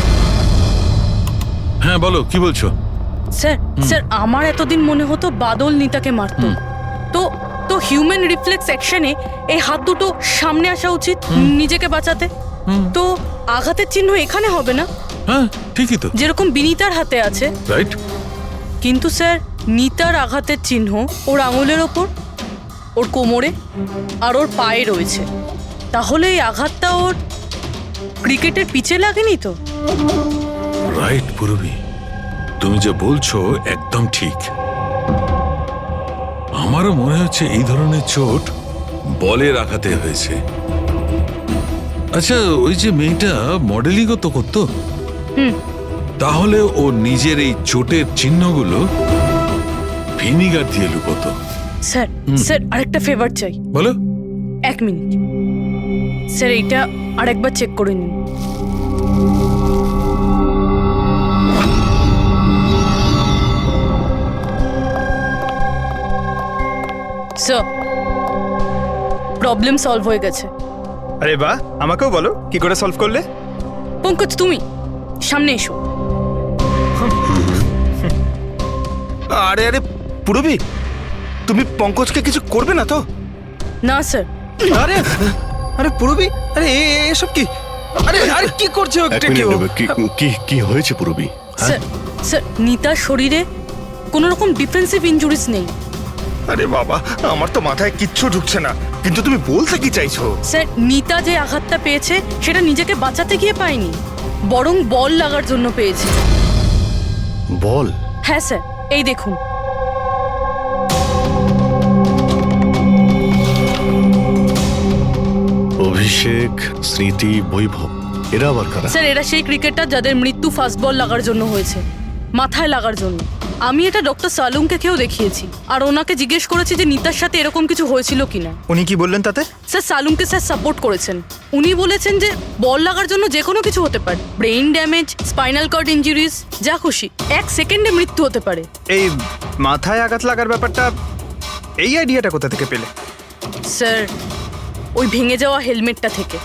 হ্যাঁ বলো, কি বলছো? স্যার স্যার আমার এতদিন মনে হতো বাদল নিতাকে মারতো। তো তো হিউম্যান রিফ্লেক্স অ্যাকশনে এই হাত দুটো সামনে আসা উচিত নিজেকে বাঁচাতে। তো আঘাতের চিহ্ন এখানে হবে না? হ্যাঁ ঠিকই তো, যেরকম বিনীতার হাতে আছে, রাইট? কিন্তু স্যার নিতার আঘাতের চিহ্ন ওর আঙুলের ওপর, ওর কোমরে আর ওর পায়ে রয়েছে। তাহলে এই আঘাতটা ওর ক্রিকেটের পিচে লাগেনি তো? রাইট পুরবী, তুমি যে বলছো একদম ঠিক। আমারও মনে হচ্ছে এই ধরনের চোট বলের আঘাতে হয়েছে। আচ্ছা, ওই যে মেয়েটা মডেলিংও তো করতো, তাহলে ও নিজের এই চোটের চিহ্নগুলো ভিনিগার দিয়ে লুকোতো। স্যার স্যার আরেকটা ফেভার চাই। বলো। 1 মিনিট স্যার, এইটা আরেকবার চেক করে নিন। স্যার, প্রবলেম সলভ হয়ে গেছে। আরে বাহ, আমাকেও বলো কি করে সলভ করলে। পঙ্কজ, তুমি সামনে এসো। আরে আরে পুরবী, তুমি পঙ্কজকে কিছু করবে না তো? না স্যার। আরে আরে পুরবী, আরে এসব কি? আরে আরে কি করছে? কি হয়েছে পুরবী? স্যার স্যার নিতার শরীরে কোনো রকম ডিফেন্সিভ ইনজুরিস নেই। আরে বাবা, আমার তো মাথায় কিচ্ছু ঢুকছে না, কিন্তু তুমি বলতে কি চাইছো? স্যার, নিতা যে আঘাতটা পেয়েছে সেটা নিজেকে বাঁচাতে গিয়ে পায়নি, বরং বল লাগার জন্য পেয়েছে। বল? হ্যাঁ স্যার, এই দেখুন। অভিষেক, স্মৃতি, বৈভব, এরা আবার কারা? স্যার, এরা সেই ক্রিকেটার যাদের মৃত্যু ফাস্ট বল লাগার জন্য হয়েছে, মাথায় লাগার জন্য। আমি এটা ডক্টর সালুঙ্কেও দেখিয়েছি, আর ওনাকে জিজ্ঞেস করেছি যে নিতার সাথে এরকম কিছু হয়েছিল কিনা। উনি কি বললেন তাতে? স্যার, সালুঙ্কে স্যার সাপোর্ট করেছেন। উনি বলেছেন যে বল লাগার জন্য যে কোনো কিছু হতে পারে, brain damage, spinal cord injuries, যা খুশি, 1 সেকেন্ডে মৃত্যু হতে পারে। এই মাথায় আঘাত লাগার ব্যাপারটা, এই আইডিয়াটা কোথা থেকে পেলে? স্যার, ওই ভেঙে যাওয়া হেলমেটটা থেকে।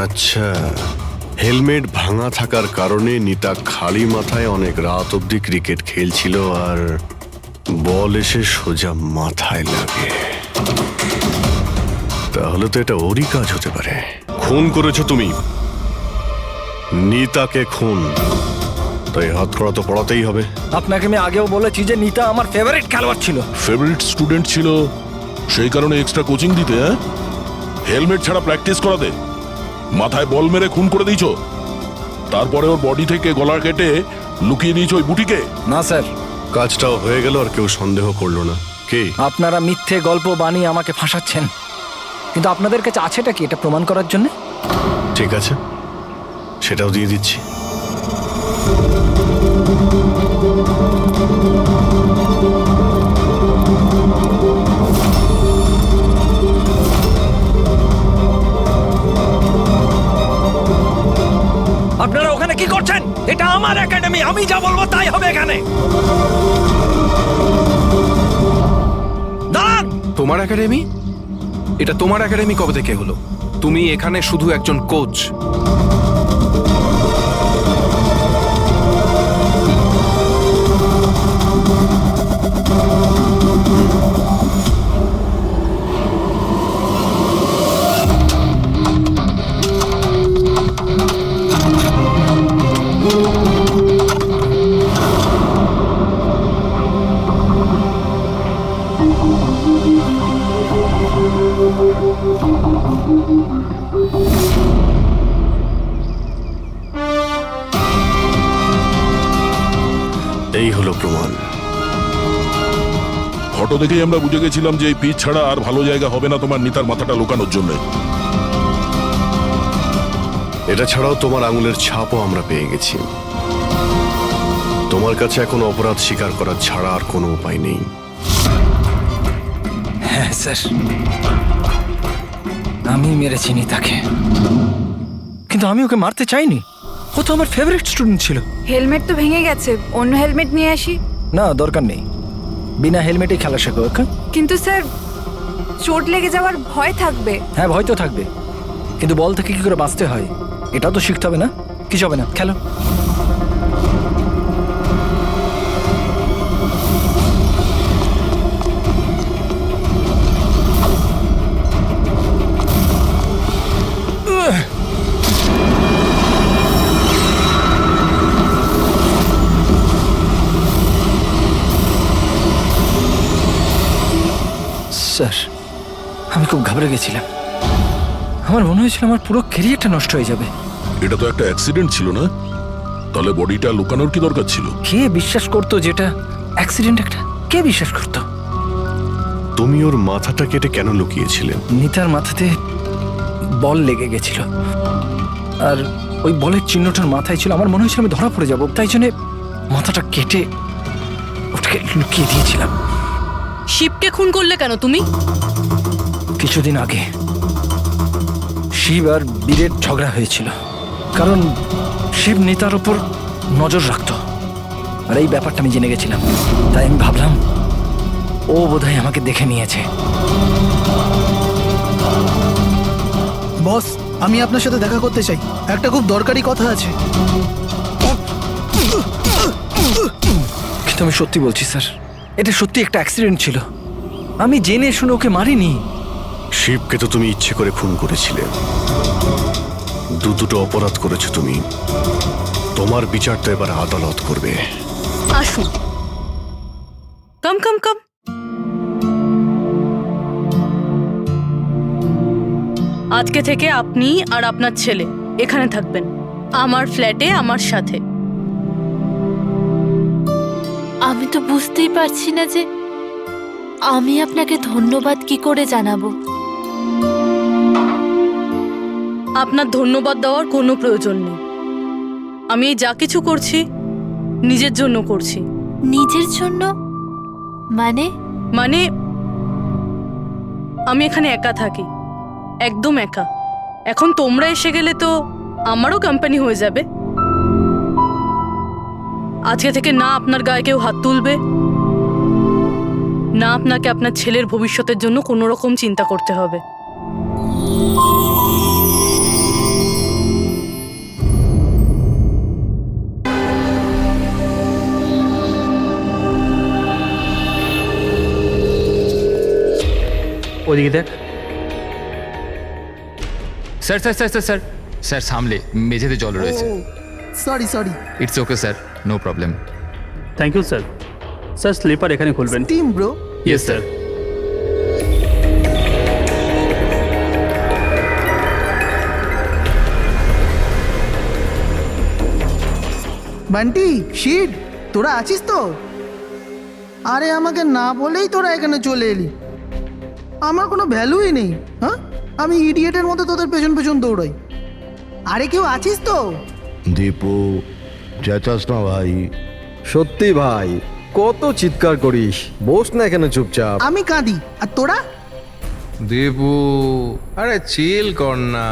আচ্ছা, হেলমেট ভাঙা থাকার কারণে নিতা খালি মাথায় অনেক রাত অবধি ক্রিকেট খেলছিল, আর বল এসে সোজা মাথায় লাগে। তাহলে তো এটা ওরই কাজ হতে পারে। খুন করেছো তুমি, নিতাকে খুন। তাই হাত করা তো পড়াতেই হবে। আপনাকে আমি আগেও বলেছি যে নিতা আমার ফেভারিট খেলোয়াড় ছিল। ফেভারিট স্টুডেন্ট ছিল সেই কারণে এক্সট্রা কোচিং দিতে, হ্যাঁ? হেলমেট ছাড়া প্র্যাকটিস করাতে, মাথায় বল মেরে খুন করে দিয়েছ, তারপরে ওর বডি থেকে গলা কেটে লুকিয়ে দিয়েছ ওই বুটিকে। না স্যার, কাজটাও হয়ে গেল আর কেউ সন্দেহ করলো না। কি আপনারা মিথ্যে গল্প বানিয়ে আমাকে ফাঁসাচ্ছেন, কিন্তু আপনাদের কাছে আছেটা কি এটা প্রমাণ করার জন্য? ঠিক আছে, সেটাও দিয়ে দিচ্ছি। আপনারা ওখানে কি করছেন? এটা আমার একাডেমি, আমি যা বলবো তাই হবে এখানে। দাঁড়ান! তোমার একাডেমি? এটা তোমার একাডেমি কবে থেকে হলো? তুমি এখানে শুধু একজন কোচ। এই হলো প্রমাণ। ফটো দেখেই আমরা বুঝে গেছিলাম যে এই পিচ ছাড়া আর ভালো জায়গা হবে না তোমার নিতার মাথাটা লুকানোর জন্য। এটা ছাড়াও তোমার আঙুলের ছাপও আমরা পেয়ে গেছি। তোমার কাছে এখন অপরাধ স্বীকার করা ছাড়া আর কোনো উপায় নেই। হ্যাঁ স্যার, আমি মেরেছি নিতাকে, কিন্তু আমি ওকে মারতে চাইনি। ও তো আমার ফেভারিট স্টুডেন্ট ছিল। হেলমেট তো ভেঙে গেছে, অন্য হেলমেট নিয়ে আসি। না, দরকার নেই, বিনা হেলমেটে খেলা শেখো। কিন্তু স্যার, চোট লেগে যাওয়ার ভয় থাকবে। হ্যাঁ, ভয় তো থাকবে, কিন্তু বল থেকে কি করে বাঁচতে হয় এটাও তো শিখতে হবে না? কিছু হবে না, খেলো। স্যার, আমি খুব ঘাবড়ে গেছিলাম। আমার মনে হয়েছিল আমার পুরো ক্যারিয়ারটা নষ্ট হয়ে যাবে। এটা তো একটা অ্যাক্সিডেন্ট ছিল না? তাহলে বডিটা লুকানোর কি দরকার ছিল? কে বিশ্বাস করতো যেটা অ্যাক্সিডেন্ট একটা? কে বিশ্বাস করতো? তুমি ওর মাথাটা কেটে কেন লুকিয়েছিলে? নিতার মাথাতে বল লেগে গেছিল, আর ওই বলের চিহ্নটার মাথায় ছিল। আমার মনে হয়েছিল আমি ধরা পড়ে যাব, তাই জন্য মাথাটা কেটে ওটাকে লুকিয়ে দিয়েছিলাম। শিবকে খুন করলে কেন তুমি? কিছুদিন আগে শিব আর বীরের ঝগড়া হয়েছিল, কারণ শিব নিতার উপর নজর রাখতো, আর এই ব্যাপারটা আমি জেনে গেছিলাম। তাই আমি ভাবলাম ও বোধহয় আমাকে দেখে নিয়েছে। বস, আমি আপনার সাথে দেখা করতে চাই, একটা খুব দরকারি কথা আছে। কিন্তু আমি সত্যি বলছি স্যার, এটা সত্যি একটা অ্যাক্সিডেন্ট ছিল। আমি জেনে শুনে ওকে মারিনি। শিবকে তো তুমি ইচ্ছে করে খুন করেছিলে। দুটো অপরাধ করেছো তুমি। তোমার বিচার তো এবার আদালত করবে। আসুন, কাম কাম কাম। আজকে থেকে আপনি আর আপনার ছেলে এখানে থাকবেন, আমার ফ্ল্যাটে আমার সাথে। আমি তো বুঝতেই পারছি না যে আমি আপনাকে ধন্যবাদ কি করে জানাবো। আপনার ধন্যবাদ দেওয়ার কোনো প্রয়োজন নেই। আমি এই যা কিছু করছি নিজের জন্য করছি। নিজের জন্য? মানে? মানে আমি এখানে একা থাকি, একদম একা। এখন তোমরা এসে গেলে তো আমারও কোম্পানি হয়ে যাবে। আজকে থেকে না আপনার গায়ে কেউ হাত তুলবে, না আপনাকে আপনার ছেলের ভবিষ্যতের জন্য কোনো রকম চিন্তা করতে হবে। ওদিকে দেখ। Sir sir sir sir sir sir সামলে মেঝেতে জল রয়েছে। Sorry sorry. It's okay sir. No problem. Thank you sir. Sir slipper এখানে খুলবেন। Team bro. Yes sir. Bunty shit, তোরা আছিস তো? আরে আমাকে না বলেই তোরা এখানে চলে এলি। আমার কোনো ভ্যালুই নেই। হ্যাঁ, আমি ইডিয়েটের মতো তোদের পেছন পেছন দৌড়াই। আরে কেউ আছিস তো? দীপু, চেঁচাস না ভাই। সত্যি ভাই, কত চিৎকার করিস, বস না এখানে চুপচাপ। আমি কাঁদি আর তোরা? দেবু, আরে চিল কর না।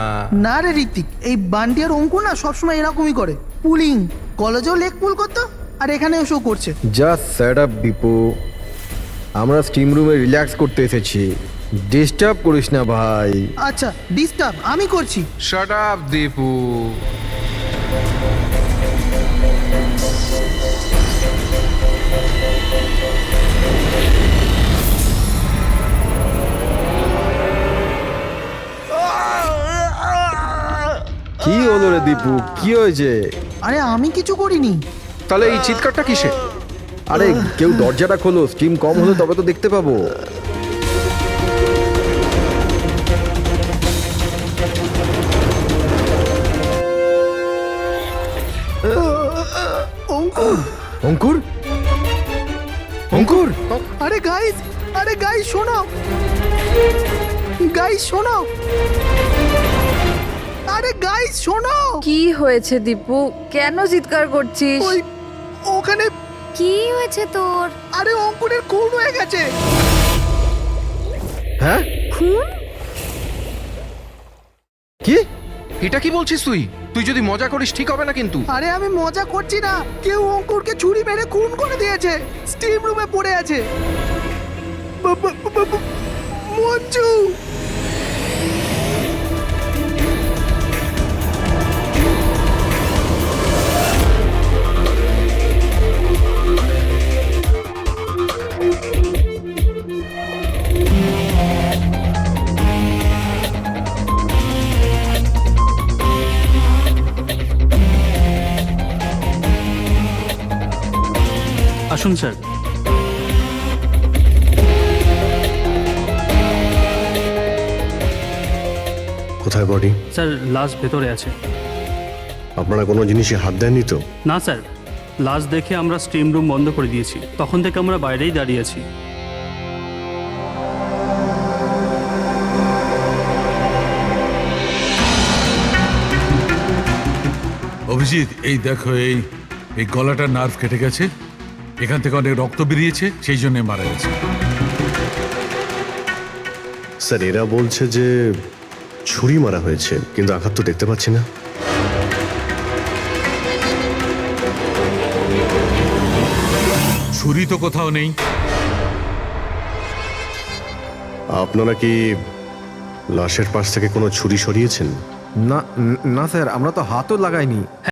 না রে ঋত্বিক, এই বান্টি আর অঙ্কু না সবসময় এরকমই করে। পুলিং কলেজেও লেগ পুল করতো আর এখানে এসেও করছে। জাস্ট সেট আপ দীপু, আমরা স্টিম রুমে রিল্যাক্স করতে এসেছি, ডিস্টার্ব করিস না ভাই। আচ্ছা ডিস্টার্ব আমি করছি। Shut up Dipu. কি হলো রে দীপু, কি হয়েছে? আরে আমি কিছু করিনি। তাহলে এই চিৎকারটা কিসে? আরে কেউ দরজাটা খোলো, স্টিম কম হলে তবে তো দেখতে পাবো। অঙ্কুর, অঙ্কুর, অঙ্কুর। আরে গাইস, আরে গাইস শোনো, গাইস শোনো, আরে গাইস শোনো। কি হয়েছে দীপু, কেন চিৎকার করছিস? ওই ওখানে কি হয়েছে তোর? আরে অঙ্কুরের খুন হয়ে গেছে। হ্যাঁ? খুন? কি? এটা কি বলছিস তুই? তুই যদি মজা করিস ঠিক হবে না কিন্তু। আরে আমি মজা করছি না, কেউ অঙ্কুরকে ছুরি মেরে খুন করে দিয়েছে, স্টিম রুমে পড়ে আছে। মঞ্জু, আসুন স্যার। কোথায় বডি? স্যার লাশ ভেতরে আছে। আপনারা কোনো জিনিসে হাত দেননি তো? না স্যার, লাশ দেখে আমরা স্টিম রুম বন্ধ করে দিয়েছি, তখন থেকে আমরা বাইরেই দাঁড়িয়ে আছি। অভিজিৎ, এই দেখো, এই এই গলাটার নার্ভ কেটে গেছে, এখান থেকে অনেক রক্ত বেরিয়েছে, সেই জন্য মারা গেছে। স্যার এরা বলছে যে ছুরি মারা হয়েছে, কিন্তু আঘাত তো দেখতে পাচ্ছি না। ছুরি তো কোথাও নেই। আপনারা কি লাশের পাশ থেকে কোনো ছুরি সরিয়েছেন? না না স্যার, আমরা তো হাতও লাগাইনি।